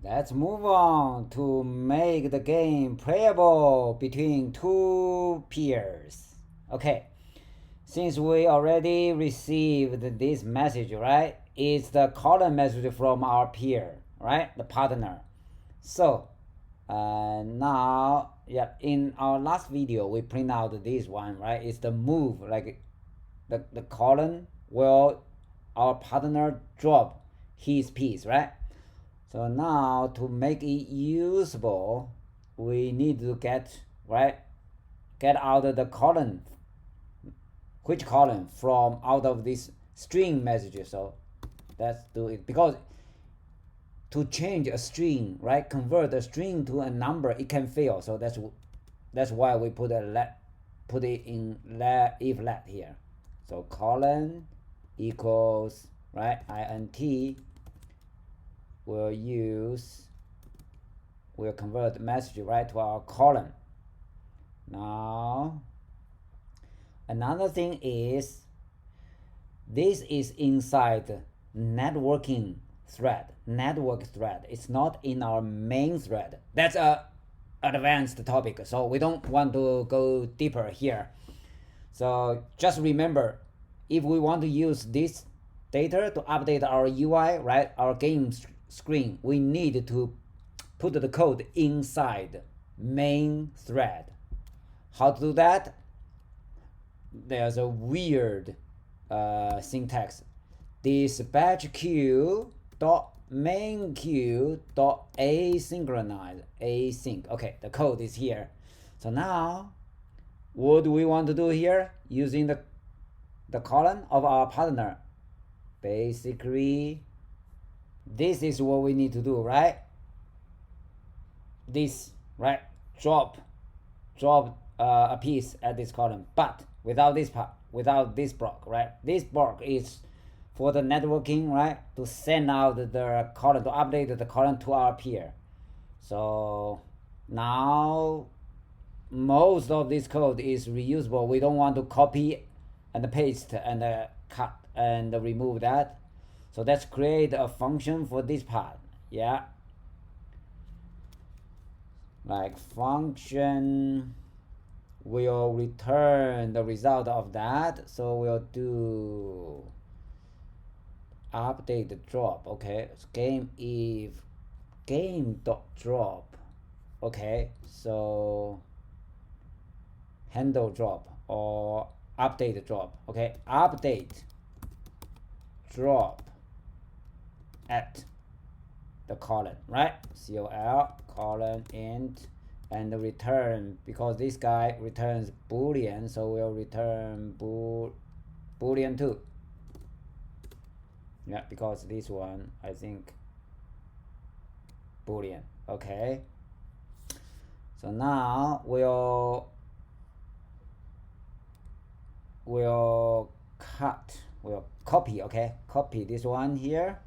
Let's move on to make the game playable between two peers. Okay, since we already received this message, right? It's the column message from our peer, right? The partner. So now, yeah, in our last video, we print out this one, right? It's the move, like the column will our partner drop his piece, right? So now to make it usable, we need to get out of the column, which column from out of this string messages. So let's do it, because to change a string, right, convert a string to a number, it can fail. So that's why we put it in if let here. So colon equals, right, int we'll convert the message right to our column. Now another thing is, this is inside networking thread, network thread. It's not in our main thread. That's a advanced topic, so we don't want to go deeper here. So just remember, if we want to use this data to update our UI, right, our game screen, we need to put the code inside main thread. How to do that? There's a weird syntax. Dispatch queue dot main queue dot asynchronize async. Okay, the code is here. So now what do we want to do here using the column of our partner? Basically, this is what we need to do, right? This, right? Drop a piece at this column, but without this part, without this block, right? This block is for the networking, right? To send out the column, to update the column to our peer. So now most of this code is reusable. We don't want to copy and paste and cut and remove that. So let's create a function for this part. Yeah, like function will return the result of that. So we'll do update the drop. Okay, so game if game dot drop. Okay, so handle drop or update drop. Okay, update drop at the column, right? Col colon int and return, because this guy returns boolean, so we'll return boolean 2. Yeah, because this one I think boolean. Okay, so now we'll copy. Okay, copy this one here.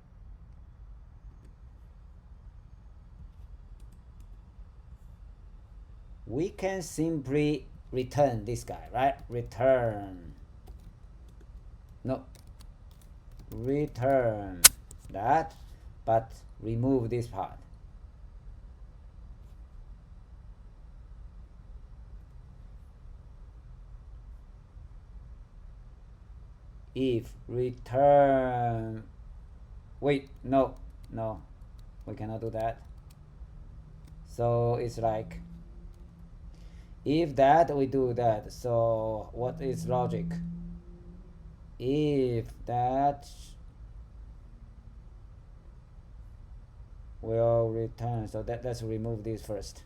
We can simply return this guy, right? Return that, but remove this part. If return, wait, no, we cannot do that. So it's like, if that, we do that. So what is logic? If that will return, so let's remove this first.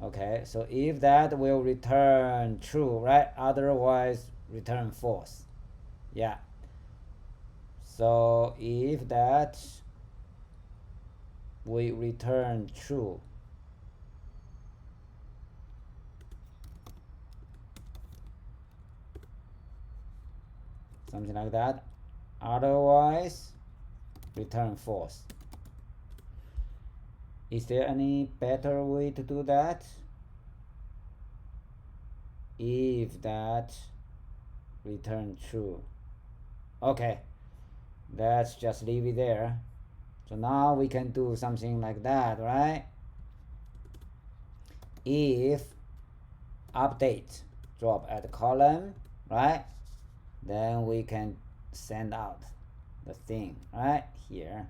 Okay, so if that will return true, right? Otherwise return false. Yeah, so if that we return true, something like that. Otherwise return false. Is there any better way to do that? If that return true. Okay, let's just leave it there. So now we can do something like that, right? If update drop at column, right? Then we can send out the thing, right? Here.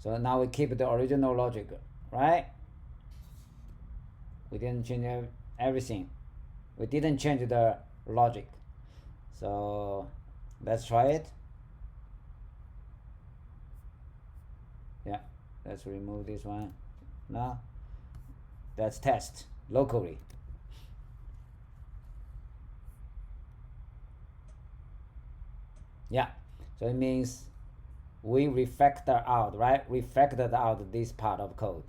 So now we keep the original logic, right? We didn't change everything. We didn't change the logic. So let's try it. Yeah, let's remove this one. Now let's test locally. Yeah, so it means we refactor out, right? Refactored out this part of code.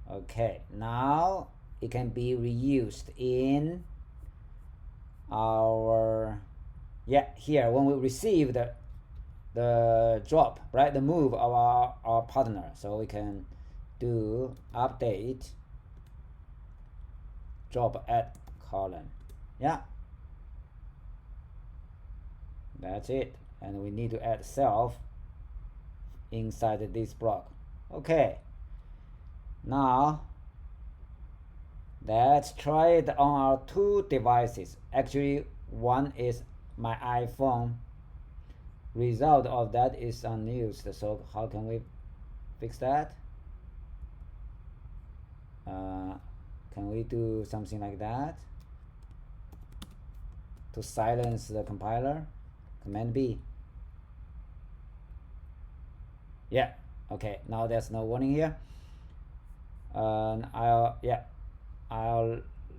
Okay, now it can be reused in our, yeah, here when we receive the drop, right? The move of our partner. So we can do update drop at column. Yeah, that's it. And we need to add self inside this block. Okay, now let's try it on our two devices. Actually, one is my iPhone. Result of that is unused. So how can we fix that? Can we do something like that to silence the compiler? Command B. Yeah, okay, now there's no warning here. I'll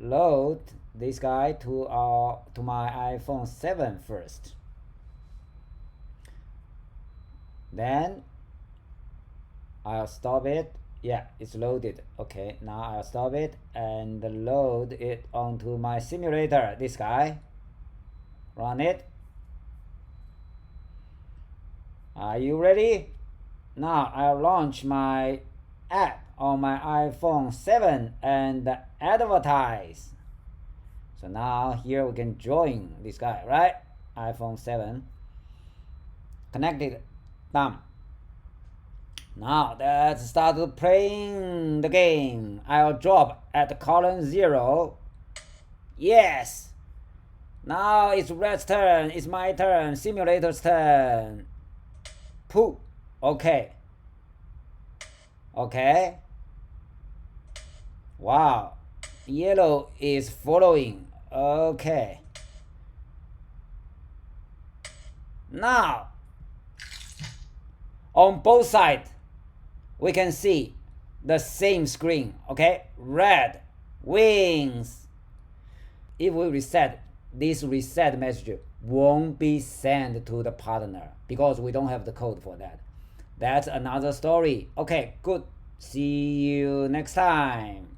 load this guy to my iPhone 7 first. Then I'll stop it. Yeah, it's loaded. Okay, now I'll stop it and load it onto my simulator. This guy. Run it. Are you ready? Now I'll launch my app on my iPhone 7 and advertise. So now here we can join this guy, right? iPhone 7 connected. Done. Now let's start playing the game. I'll drop at column 0. Yes. Now it's Red's turn. It's my turn. Simulator's turn. Pooh. Okay. Okay. Wow. Yellow is following. Okay. Now, on both sides, we can see the same screen. Okay. Red wins. If we reset, this reset message won't be sent to the partner because we don't have the code for that. That's another story. Okay, good. See you next time.